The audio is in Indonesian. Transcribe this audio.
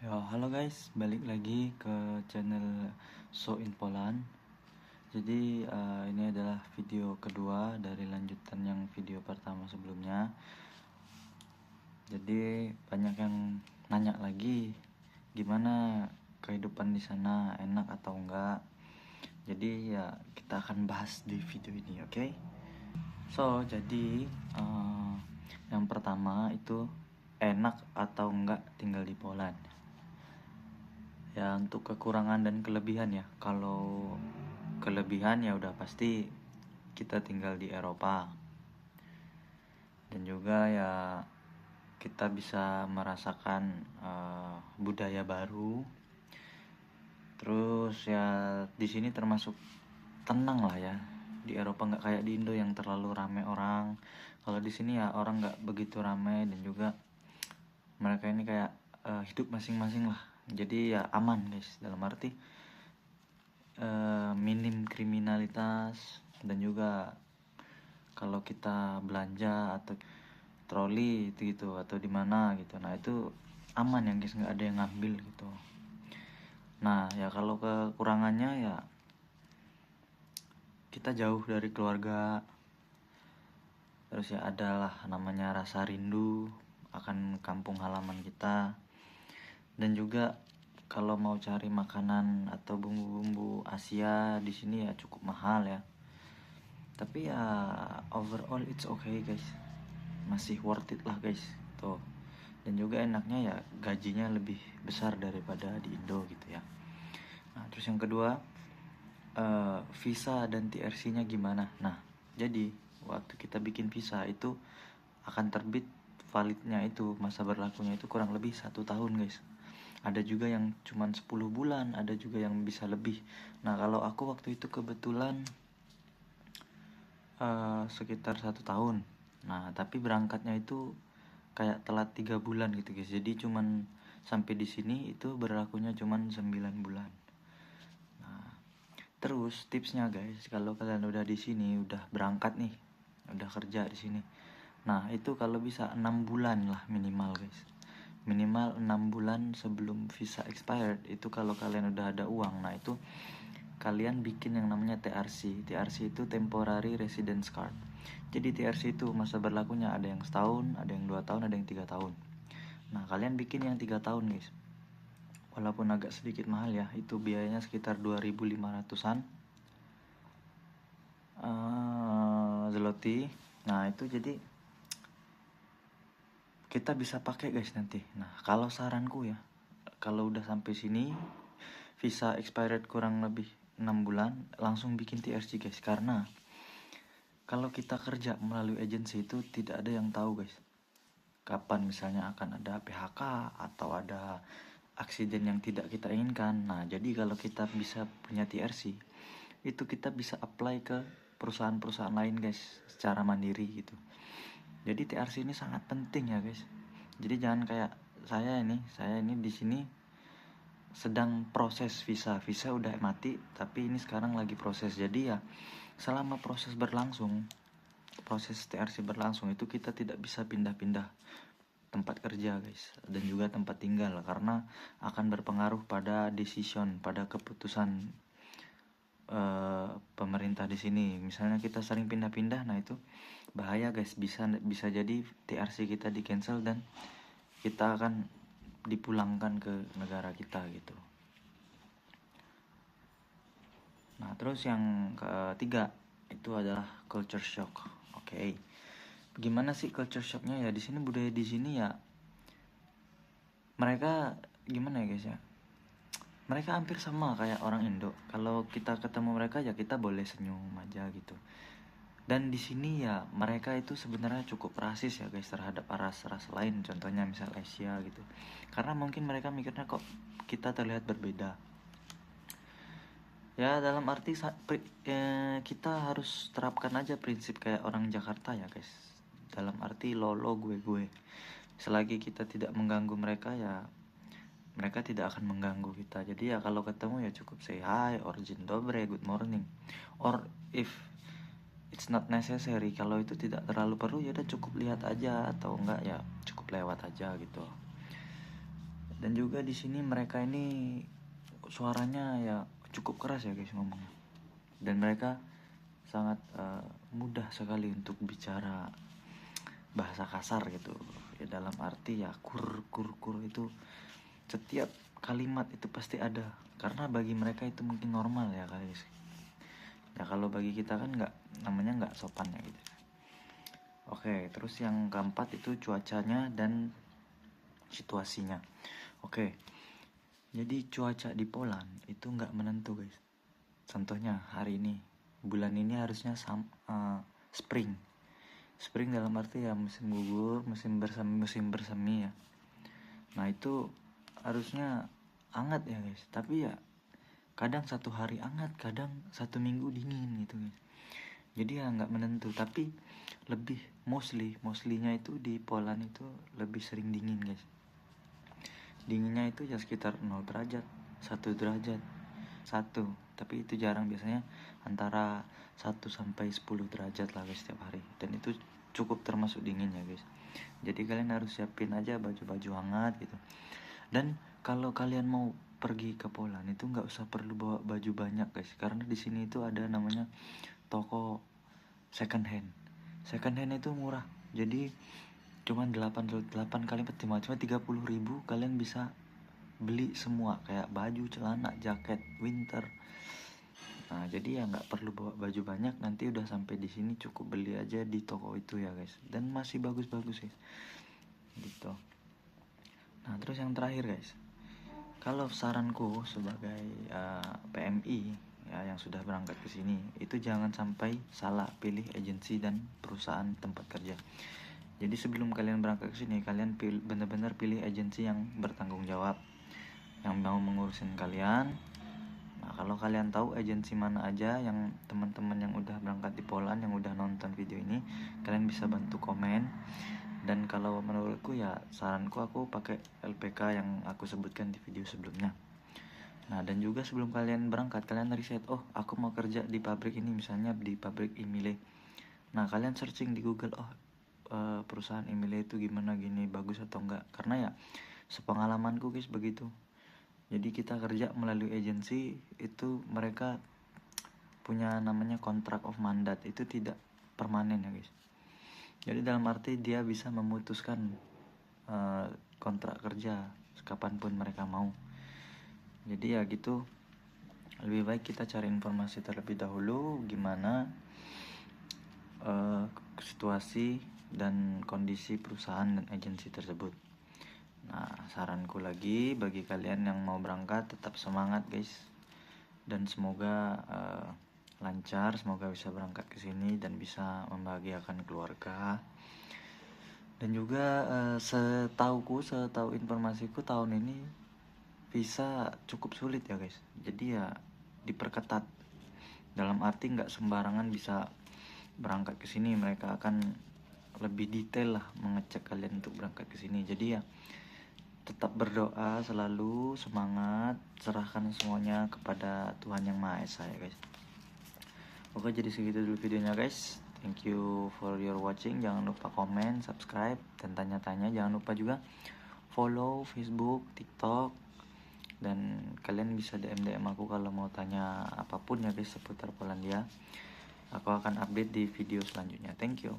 Ya, halo guys, balik lagi ke channel So in Poland. Jadi ini adalah video kedua dari lanjutan yang video pertama sebelumnya. Jadi banyak yang nanya lagi, gimana kehidupan di sana, enak atau enggak. Jadi ya kita akan bahas di video ini, oke? Jadi yang pertama itu enak atau enggak tinggal di Poland. Ya, untuk kekurangan dan kelebihan ya. Kalau kelebihan ya udah pasti kita tinggal di Eropa. Dan juga ya kita bisa merasakan budaya baru. Terus ya di sini termasuk tenang lah ya. Di Eropa nggak kayak di Indo yang terlalu ramai orang. Kalau di sini ya orang nggak begitu ramai, dan juga mereka ini kayak hidup masing-masing lah. Jadi ya aman guys, dalam arti minim kriminalitas. Dan juga kalau kita belanja atau troli itu gitu atau di mana gitu, nah itu aman ya guys, nggak ada yang ngambil gitu. Nah ya kalau kekurangannya ya kita jauh dari keluarga. Terus ya adalah namanya rasa rindu akan kampung halaman kita. Dan juga kalau mau cari makanan atau bumbu-bumbu Asia di sini ya cukup mahal ya. Tapi ya overall it's okay guys, masih worth it lah guys tuh. Dan juga enaknya ya gajinya lebih besar daripada di Indo gitu ya. Nah terus yang kedua, visa dan TRC-nya gimana. Nah jadi waktu kita bikin visa itu akan terbit validnya itu, masa berlakunya itu kurang lebih 1 tahun guys. Ada juga yang cuman 10 bulan, ada juga yang bisa lebih. Nah kalau aku waktu itu kebetulan sekitar 1 tahun. Nah tapi berangkatnya itu kayak telat 3 bulan gitu guys. Jadi cuman sampai di sini itu berlakunya cuman 9 bulan. Nah terus tipsnya guys, kalau kalian udah di sini, udah berangkat nih, udah kerja di sini, nah itu kalau bisa 6 bulan lah minimal guys. Minimal 6 bulan sebelum visa expired itu, kalau kalian udah ada uang, nah itu kalian bikin yang namanya TRC. TRC itu Temporary Residence Card. Jadi TRC itu masa berlakunya ada yang setahun, ada yang 2 tahun, ada yang 3 tahun. Nah kalian bikin yang 3 tahun guys. Walaupun agak sedikit mahal ya, itu biayanya sekitar 2.500-an zloty. Nah itu jadi kita bisa pakai guys nanti. Nah kalau saranku ya, kalau udah sampai sini visa expired kurang lebih 6 bulan, langsung bikin TRC guys. Karena kalau kita kerja melalui agensi itu tidak ada yang tahu guys kapan misalnya akan ada PHK atau ada aksiden yang tidak kita inginkan. Nah jadi kalau kita bisa punya TRC, itu kita bisa apply ke perusahaan-perusahaan lain guys secara mandiri gitu. Jadi TRC ini sangat penting ya guys. Jadi jangan kayak saya ini di sini sedang proses visa udah mati, tapi ini sekarang lagi proses. Jadi ya selama proses TRC berlangsung itu kita tidak bisa pindah-pindah tempat kerja guys, dan juga tempat tinggal, karena akan berpengaruh pada pada keputusan pemerintah di sini. Misalnya kita sering pindah-pindah, nah itu bahaya guys, bisa jadi TRC kita di cancel dan kita akan dipulangkan ke negara kita gitu. Nah terus yang ketiga itu adalah culture shock. Oke. Gimana sih culture shocknya ya? Di sini budaya di sini ya mereka gimana ya guys ya? Mereka hampir sama kayak orang Indo. Kalau kita ketemu mereka ya kita boleh senyum aja gitu. Dan di sini ya mereka itu sebenarnya cukup rasis ya guys terhadap ras-ras lain. Contohnya misal Asia gitu. Karena mungkin mereka mikirnya kok kita terlihat berbeda. Ya dalam arti kita harus terapkan aja prinsip kayak orang Jakarta ya guys. Dalam arti lo gue. Selagi kita tidak mengganggu mereka ya mereka tidak akan mengganggu kita. Jadi ya kalau ketemu ya cukup say hi or dzień dobry, good morning. Or if it's not necessary, kalau itu tidak terlalu perlu ya udah cukup lihat aja, atau enggak ya cukup lewat aja gitu. Dan juga di sini mereka ini suaranya ya cukup keras ya guys ngomongnya, dan mereka sangat mudah sekali untuk bicara bahasa kasar gitu ya, dalam arti ya kur itu setiap kalimat itu pasti ada, karena bagi mereka itu mungkin normal ya guys ya, kalau bagi kita kan namanya nggak sopan ya gitu. Oke, terus yang keempat itu cuacanya dan situasinya. Oke, jadi cuaca di Poland itu nggak menentu guys. Contohnya hari ini, bulan ini harusnya spring. Spring dalam arti ya musim gugur, musim bersemi ya. Nah itu harusnya hangat ya guys, tapi ya kadang satu hari hangat, kadang satu minggu dingin gitu guys. Jadi ya nggak menentu, tapi lebih mostlynya itu di Poland itu lebih sering dingin guys. Dinginnya itu ya sekitar 0 derajat, 1 derajat, 1, tapi itu jarang, biasanya antara 1 sampai 10 derajat lah guys setiap hari, dan itu cukup termasuk dingin ya guys. Jadi kalian harus siapin aja baju-baju hangat gitu. Dan kalau kalian mau pergi ke Poland itu nggak usah perlu bawa baju banyak guys, karena di sini itu ada namanya toko second hand. Second hand itu murah, jadi cuma 8 kali 5 cuma 30.000 kalian bisa beli semua kayak baju, celana, jaket winter. Nah jadi ya nggak perlu bawa baju banyak, nanti udah sampai di sini cukup beli aja di toko itu ya guys, dan masih bagus-bagus guys gitu. Nah terus yang terakhir guys, kalau saranku sebagai PMI ya yang sudah berangkat ke sini, itu jangan sampai salah pilih agensi dan perusahaan tempat kerja. Jadi sebelum kalian berangkat ke sini, kalian benar-benar pilih agensi yang bertanggung jawab, yang mau mengurusin kalian. Nah, kalau kalian tahu agensi mana aja, yang teman-teman yang udah berangkat di Poland, yang udah nonton video ini, kalian bisa bantu komen. Dan kalau menurutku ya saranku, aku pakai LPK yang aku sebutkan di video sebelumnya. Nah, dan juga sebelum kalian berangkat, kalian riset, oh aku mau kerja di pabrik ini, misalnya di pabrik Imile. Nah, kalian searching di Google, oh perusahaan Imile itu gimana, gini, bagus atau enggak. Karena ya sepengalamanku guys begitu. Jadi kita kerja melalui agensi itu, mereka punya namanya contract of mandat, itu tidak permanen ya guys. Jadi dalam arti dia bisa memutuskan kontrak kerja kapanpun mereka mau. Jadi ya gitu, lebih baik kita cari informasi terlebih dahulu gimana situasi dan kondisi perusahaan dan agensi tersebut. Nah, saranku lagi bagi kalian yang mau berangkat, tetap semangat guys, dan semoga lancar, semoga bisa berangkat ke sini dan bisa membahagiakan keluarga. Dan juga setahu informasiku tahun ini visa cukup sulit ya guys. Jadi ya diperketat, dalam arti nggak sembarangan bisa berangkat ke sini, mereka akan lebih detail lah mengecek kalian untuk berangkat ke sini. Jadi ya tetap berdoa selalu, semangat, serahkan semuanya kepada Tuhan Yang Maha Esa ya guys. Oke, jadi segitu dulu videonya guys. Thank you for your watching. Jangan lupa komen, subscribe, dan tanya-tanya. Jangan lupa juga follow Facebook, TikTok, dan kalian bisa DM aku kalau mau tanya apapun ya guys seputar Polandia. Aku akan update di video selanjutnya. Thank you.